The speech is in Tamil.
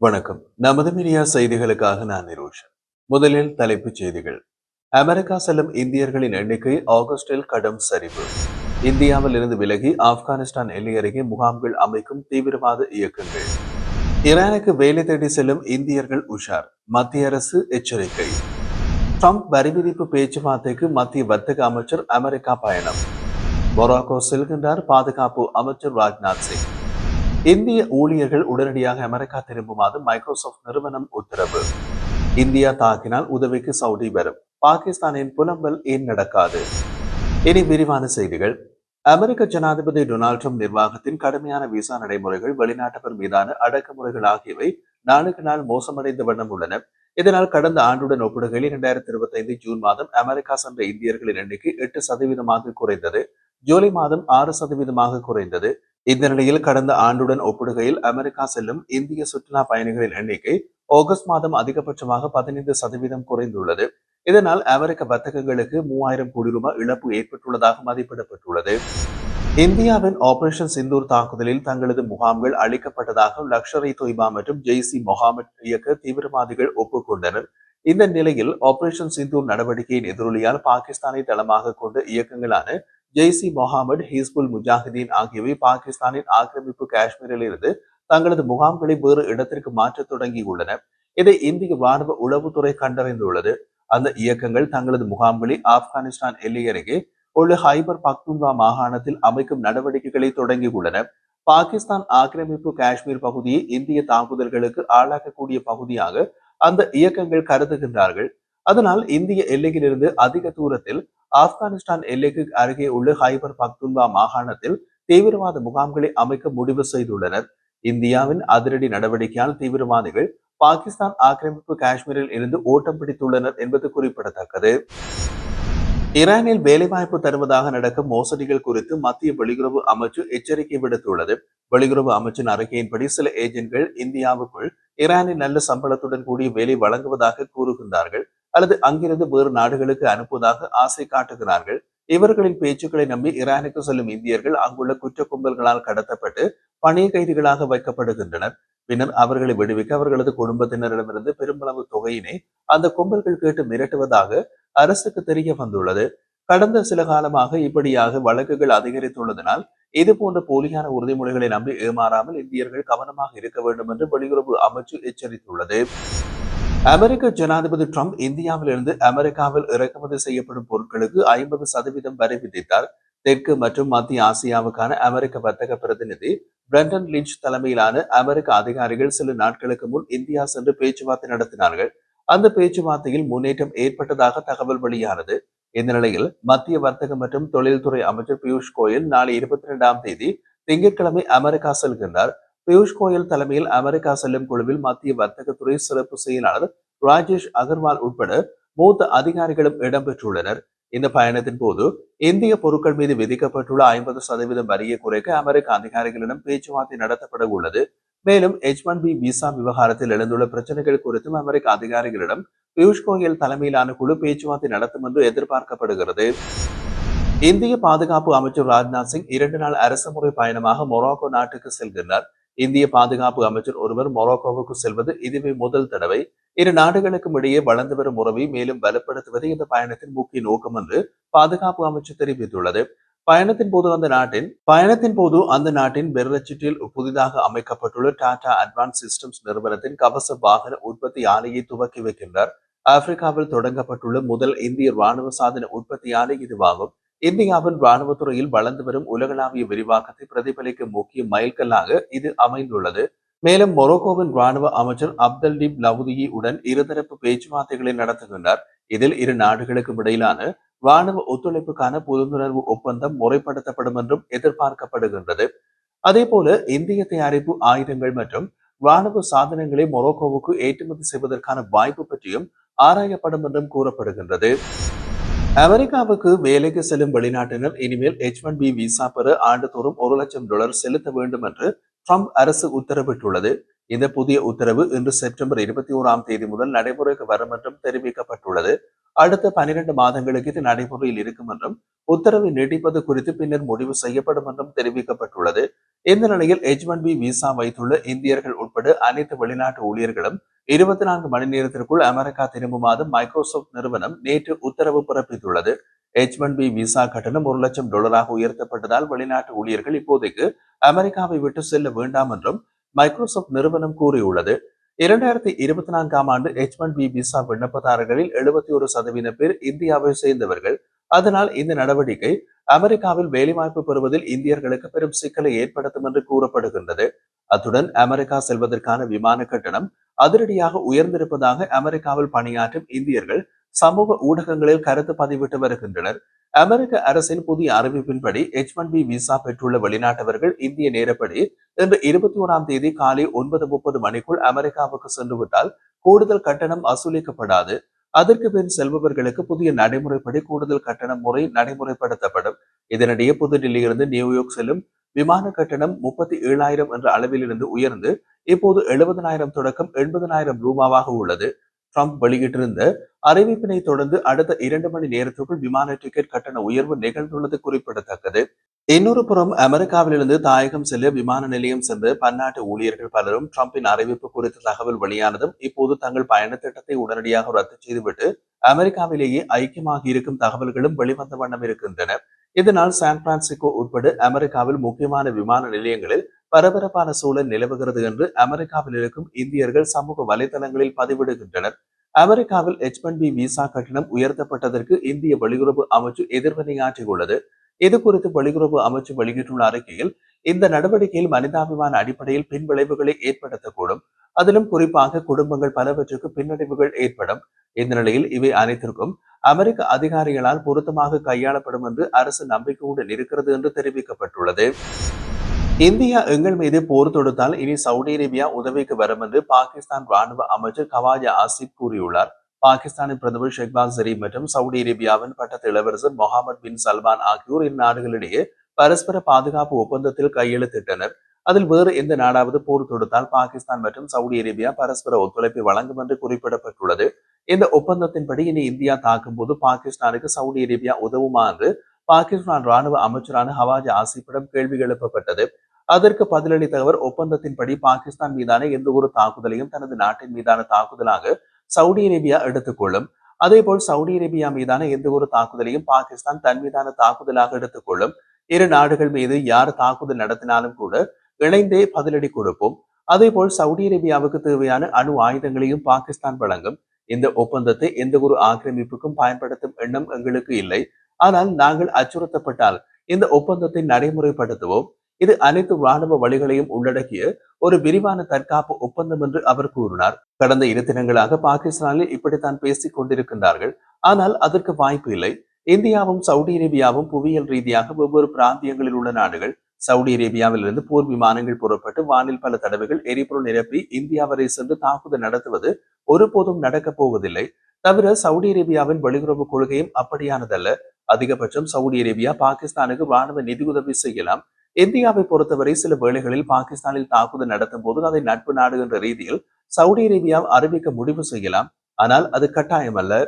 வணக்கம். நமது மீடியா செய்திகளுக்காக நான் நிரோஷன். முதலில் தலைப்புச் செய்திகள். அமெரிக்கா செல்லும் இந்தியர்களின் எண்ணிக்கை ஆகஸ்டில் கடும் சரிவு. இந்தியாவில் இருந்து விலகி ஆப்கானிஸ்தான் எல்லை அருகே முகாம்கள் அமைக்கும் தீவிரவாத இயக்கங்கள். ஈரானுக்கு வேலை தேடி செல்லும் இந்தியர்கள் உஷார், மத்திய அரசு எச்சரிக்கை. ட்ரம்ப் வரி விதிப்பு பேச்சுவார்த்தைக்கு மத்திய வர்த்தக அமைச்சர் அமெரிக்கா பயணம். மொராக்கோ செல்கின்றார் பாதுகாப்பு அமைச்சர் ராஜ்நாத் சிங். இந்திய ஊழியர்கள் உடனடியாக அமெரிக்கா திரும்புமாறு மைக்ரோசாப்ட் நிறுவனம் உத்தரவு. இந்தியா தாக்கினால் உதவிக்கு சவுதி வரும். பாகிஸ்தானின் புலம்பல் ஏன் நடக்காது? இனி விரிவான செய்திகள். அமெரிக்க ஜனாதிபதி டொனால்ட் ட்ரம்ப் நிர்வாகத்தின் கடுமையான விசா நடைமுறைகள், வெளிநாட்டவர் மீதான அடக்குமுறைகள் ஆகியவை நாளுக்கு நாள் மோசமடைந்த வண்ணம் உள்ளன. இதனால் கடந்த ஆண்டுடன் ஒப்பிடுகையில் 2025 ஜூன் மாதம் அமெரிக்கா சென்ற இந்தியர்களின் எண்ணிக்கை 8% குறைந்தது. ஜூலை மாதம் 6% குறைந்தது. இந்த நிலையில் கடந்த ஆண்டுடன் ஒப்பிடுகையில் அமெரிக்கா செல்லும் இந்திய சுற்றுலா பயணிகளின் எண்ணிக்கை ஆகஸ்ட் மாதம் அதிகபட்சமாக 15% குறைந்துள்ளது. இதனால் அமெரிக்க வர்த்தகங்களுக்கு 3000 கோடி ரூபாய் இழப்பு ஏற்பட்டுள்ளதாக மதிப்பிடப்பட்டுள்ளது. இந்தியாவின் ஆபரேஷன் சிந்தூர் தாக்குதலில் தங்களது முகாம்கள் அளிக்கப்பட்டதாக லஷ்கர் இ தொய்பா மற்றும் ஜெய்சி முகமது இயக்க தீவிரவாதிகள் ஒப்புக்கொண்டனர். இந்த நிலையில் ஆபரேஷன் சிந்தூர் நடவடிக்கையின் எதிரொலியால் பாகிஸ்தானை தளமாக கொண்ட இயக்கங்களான ஜெய்சி முகமது, ஹிஸ்புல் முஜாஹிதீன் ஆகியவை பாகிஸ்தானின் ஆக்கிரமிப்பு காஷ்மீரில் இருந்து தங்களது முகாம்களை வேறு இடத்திற்கு மாற்றத் தொடங்கியுள்ளன. இதை இந்திய ராணுவ உளவுத்துறை கண்டறிந்துள்ளது. அந்த இயக்கங்கள் தங்களது முகாம்களை ஆப்கானிஸ்தான் எல்லை அருகே உள்ள ஹைபர் பக்துன்வா மாகாணத்தில் அமைக்கும் நடவடிக்கைகளை தொடங்கியுள்ளன. பாகிஸ்தான் ஆக்கிரமிப்பு காஷ்மீர் பகுதியை இந்திய தாக்குதல்களுக்கு ஆளாக்கக்கூடிய பகுதியாக அந்த இயக்கங்கள் கருதுகின்றார்கள். அதனால் இந்திய எல்லையிலிருந்து அதிக தூரத்தில் ஆப்கானிஸ்தான் எல்லைக்கு அருகே உள்ள ஹைபர் பக்துன்வா மாகாணத்தில் தீவிரவாத முகாம்களை அமைக்க முடிவு செய்துள்ளனர். இந்தியாவின் அதிரடி நடவடிக்கையால் தீவிரவாதிகள் பாகிஸ்தான் ஆக்கிரமிப்பு காஷ்மீரில் இருந்து ஓட்டம் பிடித்துள்ளனர் என்பது குறிப்பிடத்தக்கது. ஈரானில் வேலைவாய்ப்பு தருவதாக நடக்கும் மோசடிகள் குறித்து மத்திய வெளியுறவு அமைச்சு எச்சரிக்கை விடுத்துள்ளது. வெளியுறவு அமைச்சின் அறிக்கையின்படி சில ஏஜென்ட்கள் இந்தியாவுக்குள் ஈரானில் நல்ல சம்பளத்துடன் கூடிய வேலை வழங்குவதாக கூறுகின்றார்கள் அல்லது அங்கிருந்து வேறு நாடுகளுக்கு அனுப்புவதாக ஆசை காட்டுகிறார்கள். இவர்களின் பேச்சுக்களை நம்பி ஈரானுக்கு செல்லும் இந்தியர்கள் அங்குள்ள குற்ற கும்பல்களால் கடத்தப்பட்டு பணிய கைதிகளாக வைக்கப்படுகின்றனர். பின்னர் அவர்களை விடுவிக்க அவர்களது குடும்பத்தினரிடமிருந்து பெருமளவு தொகையினை அந்த கும்பல்கள் கேட்டு மிரட்டுவதாக அரசுக்கு தெரிய வந்துள்ளது. கடந்த சில காலமாக இப்படியாக வழக்குகள் அதிகரித்துள்ளதனால் இது போன்ற போலியான உறுதிமொழிகளை நம்பி ஏமாறாமல் இந்தியர்கள் கவனமாக இருக்க வேண்டும் என்று வெளியுறவு அமைச்சு எச்சரித்துள்ளது. அமெரிக்க ஜனாதிபதி ட்ரம்ப் இந்தியாவிலிருந்து அமெரிக்காவில் இறக்குமதி செய்யப்படும் பொருட்களுக்கு 50% வரி விதித்தார். தெற்கு மற்றும் மத்திய ஆசியாவுக்கான அமெரிக்க வர்த்தக பிரதிநிதி பிரண்டன் லிஞ்ச் தலைமையிலான அமெரிக்க அதிகாரிகள் சில நாட்களுக்கு முன் இந்தியா சென்று பேச்சுவார்த்தை நடத்தினார்கள். அந்த பேச்சுவார்த்தையில் முன்னேற்றம் ஏற்பட்டதாக தகவல் வெளியானது. இந்த நிலையில் மத்திய வர்த்தக மற்றும் தொழில்துறை அமைச்சர் பியூஷ் கோயல் நாளை 22ஆம் தேதி திங்கட்கிழமை அமெரிக்கா செல்கின்றார். பியூஷ் கோயல் தலைமையில் அமெரிக்கா செல்லும் குழுவில் மத்திய வர்த்தகத்துறை சிறப்பு செயலாளர் ராஜேஷ் அகர்வால் உட்பட மூத்த அதிகாரிகளும் இடம்பெற்றுள்ளனர். இந்த பயணத்தின் போது இந்திய பொருட்கள் மீது விதிக்கப்பட்டுள்ள 50% வரியை குறைக்க அமெரிக்க அதிகாரிகளிடம் பேச்சுவார்த்தை நடத்தப்பட உள்ளது. மேலும் H1B விசா விவகாரத்தில் எழுந்துள்ள பிரச்சனைகள் குறித்தும் அமெரிக்க அதிகாரிகளிடம் பியூஷ் கோயல் தலைமையிலான குழு பேச்சுவார்த்தை நடத்தும் என்று எதிர்பார்க்கப்படுகிறது. இந்திய பாதுகாப்பு அமைச்சர் ராஜ்நாத் சிங் 2 நாள் அரசுமுறை பயணமாக மொராக்கோ நாட்டுக்கு செல்கின்றார். இந்திய பாதுகாப்பு அமைச்சர் ஒருவர் மொராக்கோவுக்கு செல்வது இதுவே முதல் தடவை. இரு நாடுகளுக்கும் இடையே வளர்ந்து வரும் உறவை மேலும் பலப்படுத்துவது இந்த பயணத்தின் முக்கிய நோக்கம் என்று பாதுகாப்பு அமைச்சு தெரிவித்துள்ளது. பயணத்தின் போது அந்த நாட்டின் பெர்ரச்சிட்டில் புதிதாக அமைக்கப்பட்டுள்ள டாடா அட்வான்ஸ் சிஸ்டம்ஸ் நிறுவனத்தின் கவச வாகன உற்பத்தி ஆலையை துவக்கி வைக்கின்றார். ஆப்பிரிக்காவில் தொடங்கப்பட்டுள்ள முதல் இந்திய ராணுவ சாதன உற்பத்தி ஆலை இதுவாகும். இந்தியாவின் ராணுவத்துறையில் வளர்ந்து வரும் உலகளாவிய விரிவாக்கத்தை பிரதிபலிக்கும் முக்கிய மைல்கல்லாக இது அமைந்துள்ளது. மேலும் மொரோக்கோவின் ராணுவ அமைச்சர் அப்தல் டிப் லவுதியி உடன் இருதரப்பு பேச்சுவார்த்தைகளை நடத்துகின்றார். இதில் இரு நாடுகளுக்கும் இடையிலான ராணுவ ஒத்துழைப்புக்கான புரிந்துணர்வு ஒப்பந்தம் முறைப்படுத்தப்படும் என்றும் எதிர்பார்க்கப்படுகின்றது. அதே போல இந்திய தயாரிப்பு ஆயுதங்கள் மற்றும் ராணுவ சாதனங்களை மொரோக்கோவுக்கு ஏற்றுமதி செய்வதற்கான வாய்ப்பு பற்றியும் ஆராயப்படும் என்றும் கூறப்படுகின்றது. அமெரிக்காவுக்கு வேலைக்கு செல்லும் வெளிநாட்டினர் இனிமேல் H1B விசா பெற ஆண்டுதோறும் $1,00,000 செலுத்த வேண்டும் என்று ட்ரம்ப் அரசு உத்தரவிட்டுள்ளது. இந்த புதிய உத்தரவு இன்று செப்டம்பர் 21 முதல் நடைமுறைக்கு வரும் என்றும் தெரிவிக்கப்பட்டுள்ளது. அடுத்த 12 மாதங்களுக்கு இது நடைமுறையில் இருக்கும் என்றும் உத்தரவை நீட்டிப்பது குறித்து பின்னர் முடிவு செய்யப்படும் என்றும் தெரிவிக்கப்பட்டுள்ளது. இந்த நிலையில் H1B விசா வைத்துள்ள இந்தியர்கள் உட்பட அனைத்து வெளிநாட்டு ஊழியர்களும் 24 மணி நேரத்திற்குள் அமெரிக்கா திரும்புமாறு மைக்ரோசாப்ட் நிறுவனம் நேற்று உத்தரவு பிறப்பித்துள்ளது. H1B விசா கட்டணம் $1,00,000 உயர்த்தப்பட்டதால் வெளிநாட்டு ஊழியர்கள் இப்போதைக்கு அமெரிக்காவை விட்டு செல்ல வேண்டாம் என்றும் மைக்ரோசாப்ட் நிறுவனம் கூறியுள்ளது. 2024 ஆண்டு H1B விசா விண்ணப்பதாரர்களில் 71% பேர் இந்தியாவை சேர்ந்தவர்கள். அதனால் இந்த நடவடிக்கை அமெரிக்காவில் வேலைவாய்ப்பு பெறுவதில் இந்தியர்களுக்கு பெரும் சிக்கலை ஏற்படுத்தும் என்று கூறப்படுகின்றது. அத்துடன் அமெரிக்கா செல்வதற்கான விமான கட்டணம் அதிரடியாக உயர்ந்திருப்பதாக அமெரிக்காவில் பணியாற்றும் இந்தியர்கள் சமூக ஊடகங்களில் கருத்து பதிவிட்டு வருகின்றனர். அமெரிக்க அரசின் புதிய அறிவிப்பின்படி H1B விசா பெற்றுள்ள வெளிநாட்டவர்கள் இந்திய நேரப்படி இன்று 21 காலை 9:30 மணிக்குள் அமெரிக்காவுக்கு சென்றுவிட்டால் கூடுதல் கட்டணம் வசூலிக்கப்படாது. அதற்கு பின் செல்பவர்களுக்கு புதிய நடைமுறைப்படி கூடுதல் கட்டண முறை நடைமுறைப்படுத்தப்படும். இதனிடையே புதுடில்லியிலிருந்து நியூயார்க் செல்லும் விமான கட்டணம் 37,000 என்ற அளவிலிருந்து உயர்ந்து இப்போது 70,000 தொடக்கம் 80,000 ரூபாவாக உள்ளது. ட்ரம்ப் வெளியிட்டிருந்த அறிவிப்பினை தொடர்ந்து அடுத்த 2 மணி நேரத்திற்குள் விமான டிக்கெட் கட்டண உயர்வு நிகழ்ந்துள்ளது குறிப்பிடத்தக்கது. இன்னொரு புறம் அமெரிக்காவிலிருந்து தாயகம் செல்ல விமான நிலையம் சென்ற பன்னாட்டு ஊழியர்கள் பலரும் டிரம்பின் அறிவிப்பு குறித்த தகவல் வெளியானதும் இப்போது தங்கள் பயண திட்டத்தை உடனடியாக ரத்து செய்துவிட்டு அமெரிக்காவிலேயே ஐக்கியமாகி இருக்கும் தகவல்களும் வெளிவந்த வண்ணம் இருக்கின்றன. இதனால் சான் பிரான்சிஸ்கோ உட்பட அமெரிக்காவில் முக்கியமான விமான நிலையங்களில் பரபரப்பான சூழல் நிலவுகிறது என்று அமெரிக்காவில் இருக்கும் இந்தியர்கள் சமூக வலைதளங்களில் பதிவிடுகின்றனர். அமெரிக்காவில் H1B விசா கட்டணம் உயர்த்தப்பட்டதற்கு இந்திய வெளியுறவு அமைச்சு எதிர்வினையாற்றியுள்ளது. இது குறித்து வெளியுறவு அமைச்சு வெளியிட்டுள்ள அறிக்கையில் இந்த நடவடிக்கையில் மனிதாபிமான அடிப்படையில் பின்விளைவுகளை ஏற்படுத்தக்கூடும். அதிலும் குறிப்பாக குடும்பங்கள் பலவற்றுக்கு பின்னடைவுகள் ஏற்படும். இந்த நிலையில் இவை அனைத்திற்கும் அமெரிக்க அதிகாரிகளால் பொருத்தமாக கையாளப்படும் என்று அரசு நம்பிக்கையுடன் இருக்கிறது என்று தெரிவிக்கப்பட்டுள்ளது. இந்தியா எங்கள் மீது போர் தொடுத்தால் இனி சவுதி அரேபியா உதவிக்கு வரும் என்று பாகிஸ்தான் ராணுவ அமைச்சர் கவாஜா ஆசிப் கூறியுள்ளார். பாகிஸ்தானின் பிரதமர் ஷெஹ்பாஸ் ஷெரீப் மற்றும் சவுதி அரேபியாவின் பட்டத்து இளவரசர் முகமது பின் சல்மான் ஆகியோர் இந்நாடுகளிடையே பரஸ்பர பாதுகாப்பு ஒப்பந்தத்தில் கையெழுத்திட்டனர். அதில் வேறு எந்த நாடாவது போர் தொடுத்தால் பாகிஸ்தான் மற்றும் சவுதி அரேபியா பரஸ்பர ஒத்துழைப்பை வழங்கும் என்று குறிப்பிடப்பட்டுள்ளது. இந்த ஒப்பந்தத்தின்படி இனி இந்தியா தாக்கும் போது பாகிஸ்தானுக்கு சவுதி அரேபியா உதவுமா என்று பாகிஸ்தான் ராணுவ அமைச்சரான ஹவாஜா ஆசிப்பிடம் கேள்வி எழுப்பப்பட்டது. அதற்கு பதிலளித்த அவர் ஒப்பந்தத்தின்படி பாகிஸ்தான் மீதான எந்த ஒரு தாக்குதலையும் தனது நாட்டின் மீதான தாக்குதலாக சவுதி அரேபியா எடுத்துக்கொள்ளும். அதேபோல் சவுதி அரேபியா மீதான எந்த ஒரு தாக்குதலையும் பாகிஸ்தான் தன் மீதான தாக்குதலாக எடுத்துக்கொள்ளும். இரு நாடுகள் மீது யார் தாக்குதல் நடத்தினாலும் கூட இணைந்தே பதிலடி கொடுப்போம். அதேபோல் சவுதி அரேபியாவுக்கு தேவையான அணு ஆயுதங்களையும் பாகிஸ்தான் வழங்கும். இந்த ஒப்பந்தத்தை எந்த ஒரு ஆக்கிரமிப்புக்கும் பயன்படுத்தும் எண்ணம் எங்களுக்கு இல்லை. ஆனால் நாங்கள் அச்சுறுத்தப்பட்டால் இந்த ஒப்பந்தத்தை நடைமுறைப்படுத்துவோம். இது அனைத்து ராணுவ வழிகளையும் உள்ளடக்கிய ஒரு விரிவான தற்காப்பு ஒப்பந்தம் என்று அவர் கூறினார். கடந்த 2 தினங்களாக பாகிஸ்தானில் இப்படித்தான் பேசிக் கொண்டிருக்கின்றார்கள். ஆனால் அதற்கு வாய்ப்பு இல்லை. இந்தியாவும் சவுதி அரேபியாவும் புவியியல் ரீதியாக வெவ்வேறு பிராந்தியங்களில் உள்ள நாடுகள். சவுதி அரேபியாவில் இருந்து போர் விமானங்கள் புறப்பட்டு வானில் பல தடவைகள் எரிபொருள் நிரப்பி இந்தியா வரை சென்று தாக்குதல் நடத்துவது ஒருபோதும் நடக்கப் போவதில்லை. தவிர சவுதி அரேபியாவின் வெளியுறவு கொள்கையும் அப்படியானதல்ல. அதிகபட்சம் சவுதி அரேபியா பாகிஸ்தானுக்கு ராணுவ நிதியுதவி செய்யலாம். இந்தியாவை பொறுத்தவரை சில வேளைகளில் பாகிஸ்தானில் தாக்குதல் நடத்தும் போது அதை நட்பு நாடு என்ற ரீதியில் சவுதி அரேபியா அறிவிக்க முடிவு செய்யலாம். ஆனால் அது கட்டாயமல்ல.